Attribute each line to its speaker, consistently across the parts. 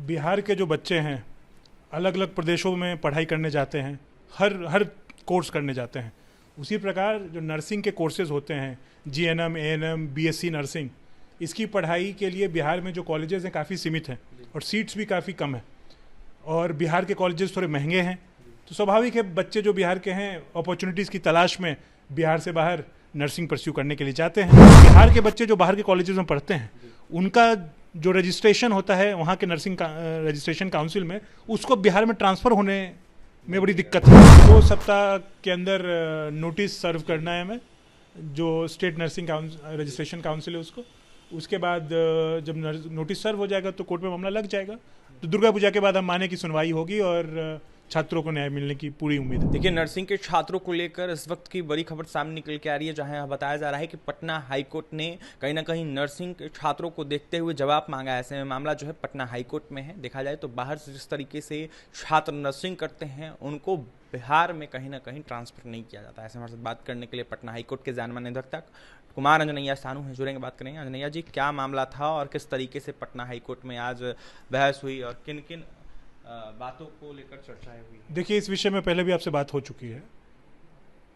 Speaker 1: बिहार के जो बच्चे हैं अलग अलग प्रदेशों में पढ़ाई करने जाते हैं, हर कोर्स करने जाते हैं। उसी प्रकार जो नर्सिंग के कोर्सेज होते हैं, जीएनएम, एएनएम, बीएससी नर्सिंग, इसकी पढ़ाई के लिए बिहार में जो कॉलेजेस हैं काफ़ी सीमित हैं और सीट्स भी काफ़ी कम है और बिहार के कॉलेजेस थोड़े महंगे हैं। तो स्वाभाविक है बच्चे जो बिहार के हैं अपॉर्चुनिटीज़ की तलाश में बिहार से बाहर नर्सिंग परस्यू करने के लिए जाते हैं। बिहार के बच्चे जो बाहर के कॉलेजेस में पढ़ते हैं उनका जो रजिस्ट्रेशन होता है वहाँ के नर्सिंग रजिस्ट्रेशन काउंसिल में, उसको बिहार में ट्रांसफ़र होने में बड़ी दिक्कत है। 2 सप्ताह के अंदर नोटिस सर्व करना है हमें, जो स्टेट नर्सिंग रजिस्ट्रेशन काउंसिल है उसको। उसके बाद जब नोटिस सर्व हो जाएगा तो कोर्ट में मामला लग जाएगा। तो दुर्गा पूजा के बाद हम माने की सुनवाई होगी और छात्रों को न्याय मिलने की पूरी उम्मीद है।
Speaker 2: देखिए, नर्सिंग के छात्रों को लेकर इस वक्त की बड़ी खबर सामने निकल के आ रही है, जहां बताया जा रहा है कि पटना हाईकोर्ट ने कहीं ना कहीं नर्सिंग के छात्रों को देखते हुए जवाब मांगा है। ऐसे में मामला जो है पटना हाईकोर्ट में है। देखा जाए तो बाहर से जिस तरीके से छात्र नर्सिंग करते हैं उनको बिहार में कहीं ना कहीं ट्रांसफर नहीं किया जाता है। ऐसे हमारे साथ बात करने के लिए पटना हाईकोर्ट के जाने-माने निरीक्षक कुमार अंजनैया सानू हैं, जुड़ेंगे, बात करेंगे। अंजनैया जी, क्या मामला था और किस तरीके से पटना हाईकोर्ट में आज बहस हुई और किन किन बातों को लेकर चर्चाएं हुई?
Speaker 1: देखिए, इस विषय में पहले भी आपसे बात हो चुकी है।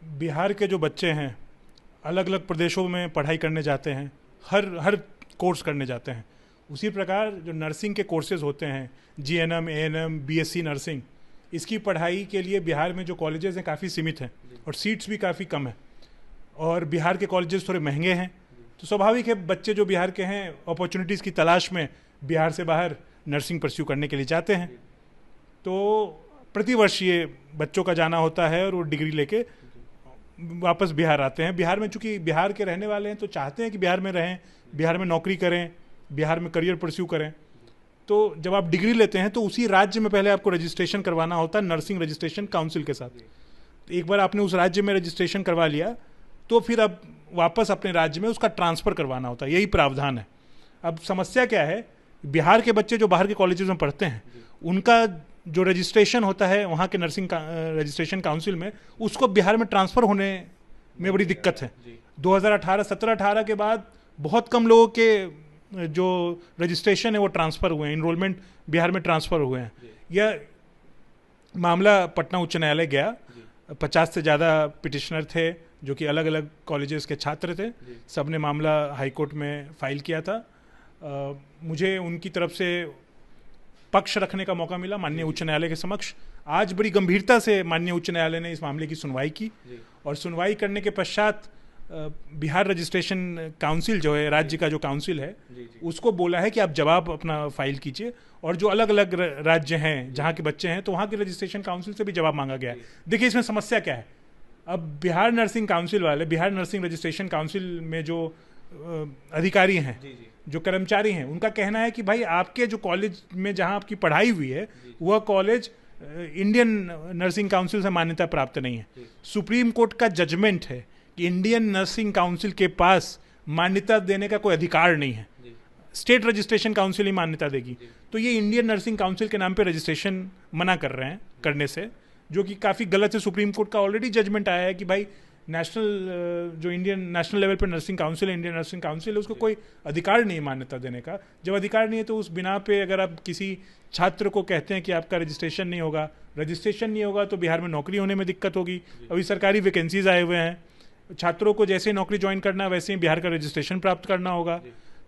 Speaker 1: बिहार के जो बच्चे हैं अलग अलग प्रदेशों में पढ़ाई करने जाते हैं, हर कोर्स करने जाते हैं। उसी प्रकार जो नर्सिंग के कोर्सेज होते हैं, जीएनएम, एएनएम, बीएससी नर्सिंग, इसकी पढ़ाई के लिए बिहार में जो कॉलेजेस हैं काफ़ी सीमित हैं और सीट्स भी काफ़ी कम है और बिहार के कॉलेजेस थोड़े महंगे हैं। तो स्वाभाविक है बच्चे जो बिहार के हैं अपॉर्चुनिटीज़ की तलाश में बिहार से बाहर नर्सिंग परस्यू करने के लिए जाते हैं। तो प्रतिवर्ष ये बच्चों का जाना होता है और वो डिग्री लेके वापस बिहार आते हैं। बिहार में चूंकि बिहार के रहने वाले हैं तो चाहते हैं कि बिहार में रहें, बिहार में नौकरी करें, बिहार में करियर परस्यू करें। तो जब आप डिग्री लेते हैं तो उसी राज्य में पहले आपको रजिस्ट्रेशन करवाना होता है नर्सिंग रजिस्ट्रेशन काउंसिल के साथ। तो एक बार आपने उस राज्य में रजिस्ट्रेशन करवा लिया तो फिर अब वापस अपने राज्य में उसका ट्रांसफ़र करवाना होता है। यही प्रावधान है। अब समस्या क्या है, बिहार के बच्चे जो बाहर के कॉलेजेस में पढ़ते हैं उनका जो रजिस्ट्रेशन होता है वहाँ के नर्सिंग रजिस्ट्रेशन काउंसिल में, उसको बिहार में ट्रांसफ़र होने में बड़ी दिक्कत है। 2017-18 के बाद बहुत कम लोगों के जो रजिस्ट्रेशन है वो ट्रांसफ़र हुए हैं, इनरोलमेंट बिहार में ट्रांसफ़र हुए हैं। यह मामला पटना उच्च न्यायालय गया। 50 से ज़्यादा पिटिशनर थे जो कि अलग अलग कॉलेजेस के छात्र थे। सब ने मामला हाईकोर्ट में फाइल किया था। मुझे उनकी तरफ से पक्ष रखने का मौका मिला माननीय उच्च न्यायालय के समक्ष। आज बड़ी गंभीरता से माननीय उच्च न्यायालय ने इस मामले की सुनवाई की और सुनवाई करने के पश्चात बिहार रजिस्ट्रेशन काउंसिल जो है, राज्य का जो काउंसिल है, उसको बोला है कि आप जवाब अपना फाइल कीजिए और जो अलग अलग राज्य हैं जहाँ के बच्चे हैं तो वहाँ के रजिस्ट्रेशन काउंसिल से भी जवाब मांगा गया है। देखिए, इसमें समस्या क्या है। अब बिहार नर्सिंग काउंसिल वाले, बिहार नर्सिंग रजिस्ट्रेशन काउंसिल में जो अधिकारी हैं, जो कर्मचारी हैं, उनका कहना है कि भाई आपके जो कॉलेज में जहां आपकी पढ़ाई हुई है वह कॉलेज इंडियन नर्सिंग काउंसिल से मान्यता प्राप्त नहीं है। सुप्रीम कोर्ट का जजमेंट है कि इंडियन नर्सिंग काउंसिल के पास मान्यता देने का कोई अधिकार नहीं है, स्टेट रजिस्ट्रेशन काउंसिल ही मान्यता देगी। तो ये इंडियन नर्सिंग काउंसिल के नाम पे रजिस्ट्रेशन मना कर रहे हैं करने से, जो कि काफ़ी गलत है। सुप्रीम कोर्ट का ऑलरेडी जजमेंट आया है कि भाई नेशनल जो इंडियन नेशनल लेवल पर नर्सिंग काउंसिल है, इंडियन नर्सिंग काउंसिल है, उसको कोई अधिकार नहीं है मान्यता देने का। जब अधिकार नहीं है तो उस बिना पे अगर आप किसी छात्र को कहते हैं कि आपका रजिस्ट्रेशन नहीं होगा तो बिहार में नौकरी होने में दिक्कत होगी। अभी सरकारी वैकेंसीज आए हुए हैं, छात्रों को जैसे नौकरी ज्वाइन करना है वैसे ही बिहार का रजिस्ट्रेशन प्राप्त करना होगा।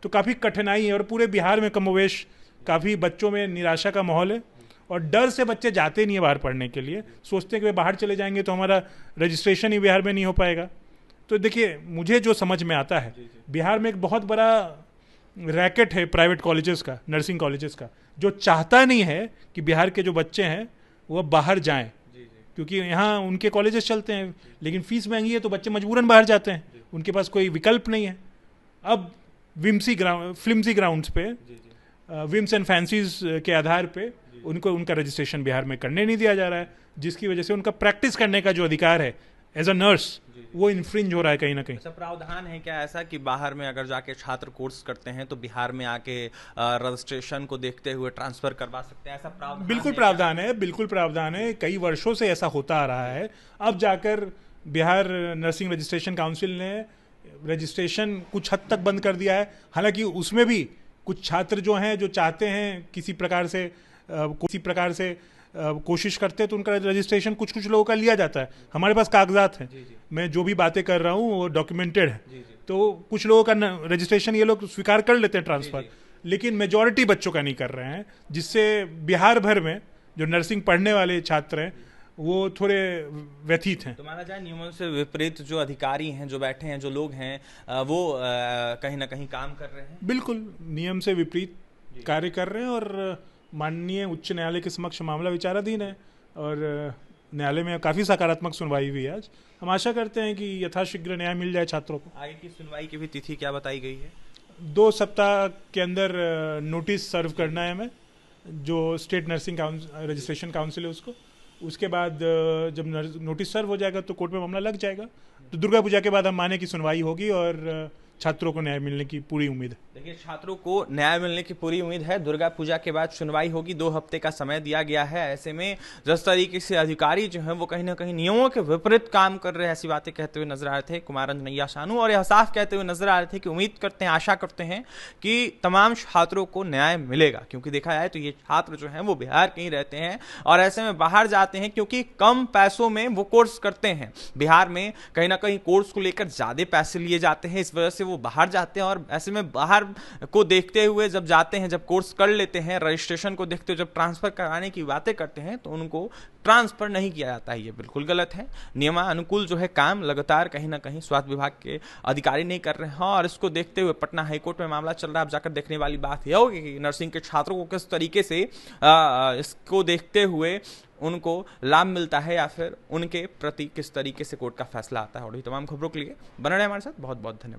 Speaker 1: तो काफ़ी कठिनाई है और पूरे बिहार में कमोवेश काफ़ी बच्चों में निराशा का माहौल है और डर से बच्चे जाते नहीं है बाहर पढ़ने के लिए। सोचते हैं कि वे बाहर चले जाएंगे तो हमारा रजिस्ट्रेशन ही बिहार में नहीं हो पाएगा। तो देखिए, मुझे जो समझ में आता है, बिहार में एक बहुत बड़ा रैकेट है प्राइवेट कॉलेजेस का, नर्सिंग कॉलेजेस का, जो चाहता नहीं है कि बिहार के जो बच्चे हैं वो बाहर जाएं, क्योंकि यहाँ उनके कॉलेजेस चलते हैं लेकिन फीस महंगी है तो बच्चे मजबूरन बाहर जाते हैं, उनके पास कोई विकल्प नहीं है। अब फ्लिम्सी ग्राउंड्स पे, विम्स एंड फैंसीज के आधार पे उनको उनका रजिस्ट्रेशन बिहार में करने नहीं दिया जा रहा है, जिसकी वजह से उनका प्रैक्टिस करने का जो अधिकार है एज अ नर्स वो इन्फ्रिंज हो रहा है कहीं ना कहीं।
Speaker 2: अच्छा, प्रावधान है क्या ऐसा कि बाहर में अगर जाके छात्र कोर्स करते हैं तो बिहार में आके रजिस्ट्रेशन को देखते हुए ट्रांसफर करवा सकते हैं, ऐसा प्रावधान?
Speaker 1: बिल्कुल प्रावधान है, बिल्कुल प्रावधान है। कई वर्षों से ऐसा होता आ रहा है। अब जाकर बिहार नर्सिंग रजिस्ट्रेशन काउंसिल ने रजिस्ट्रेशन कुछ हद तक बंद कर दिया है। हालांकि उसमें भी कुछ छात्र जो हैं जो चाहते हैं किसी प्रकार से कोशिश करते हैं तो उनका रजिस्ट्रेशन कुछ लोगों का लिया जाता है। हमारे पास कागजात हैं, मैं जो भी बातें कर रहा हूँ वो डॉक्यूमेंटेड है। तो कुछ लोगों का रजिस्ट्रेशन ये लोग स्वीकार कर लेते हैं ट्रांसफर, लेकिन मेजॉरिटी बच्चों का नहीं कर रहे हैं, जिससे बिहार भर में जो नर्सिंग पढ़ने वाले छात्र हैं वो थोड़े व्यथित हैं।
Speaker 2: तो माना जाए नियमों से विपरीत जो अधिकारी हैं, जो बैठे हैं, जो लोग हैं, वो कहीं ना कहीं काम कर रहे हैं।
Speaker 1: बिल्कुल नियम से विपरीत कार्य कर रहे हैं और माननीय उच्च न्यायालय के समक्ष मामला विचाराधीन है और न्यायालय में काफ़ी सकारात्मक सुनवाई हुई है आज। हम आशा करते हैं कि यथाशीघ्र न्याय मिल जाए छात्रों को।
Speaker 2: आगे की सुनवाई की भी तिथि क्या बताई गई है?
Speaker 1: 2 सप्ताह के अंदर नोटिस सर्व करना है हमें, जो स्टेट नर्सिंग रजिस्ट्रेशन काउंसिल है उसको। उसके बाद जब नोटिस सर्व हो जाएगा तो कोर्ट में मामला लग जाएगा। तो दुर्गा पूजा के बाद हम माने की सुनवाई होगी और छात्रों को न्याय मिलने की पूरी उम्मीद है।
Speaker 2: देखिए, छात्रों को न्याय मिलने की पूरी उम्मीद है। दुर्गा पूजा के बाद सुनवाई होगी, 2 हफ्ते का समय दिया गया है। ऐसे में जिस तरीके से अधिकारी जो है वो कहीं ना कहीं नियमों के विपरीत काम कर रहे हैं, ऐसी बातें कहते हुए नजर आ रहे थे कुमार अंजनैया शानू, और यह साफ कहते हुए नजर आ रहे थे कि उम्मीद करते हैं, आशा करते हैं कि तमाम छात्रों को न्याय मिलेगा। क्योंकि देखा जाए तो ये छात्र जो है वो बिहार के ही रहते हैं और ऐसे में बाहर जाते हैं क्योंकि कम पैसों में वो कोर्स करते हैं। बिहार में कहीं ना कहीं कोर्स को लेकर ज्यादा पैसे लिए जाते हैं, इस वजह से वो बाहर जाते हैं और ऐसे में बाहर को देखते हुए जब जाते हैं, जब कोर्स कर लेते हैं, रजिस्ट्रेशन को देखते हुए जब ट्रांसफर कराने की बातें करते हैं तो उनको ट्रांसफर नहीं किया जाता है। ये बिल्कुल गलत है। नियमानुकूल जो है काम लगातार कहीं ना कहीं स्वास्थ्य विभाग के अधिकारी नहीं कर रहे हैं और इसको देखते हुए पटना हाईकोर्ट में मामला चल रहा है। अब जाकर देखने वाली बात यह होगी कि नर्सिंग के छात्रों को किस तरीके से इसको देखते हुए उनको लाभ मिलता है या फिर उनके प्रति किस तरीके से कोर्ट का फैसला आता है। और ये तमाम खबरों के लिए बने रहे हमारे साथ। बहुत बहुत धन्यवाद।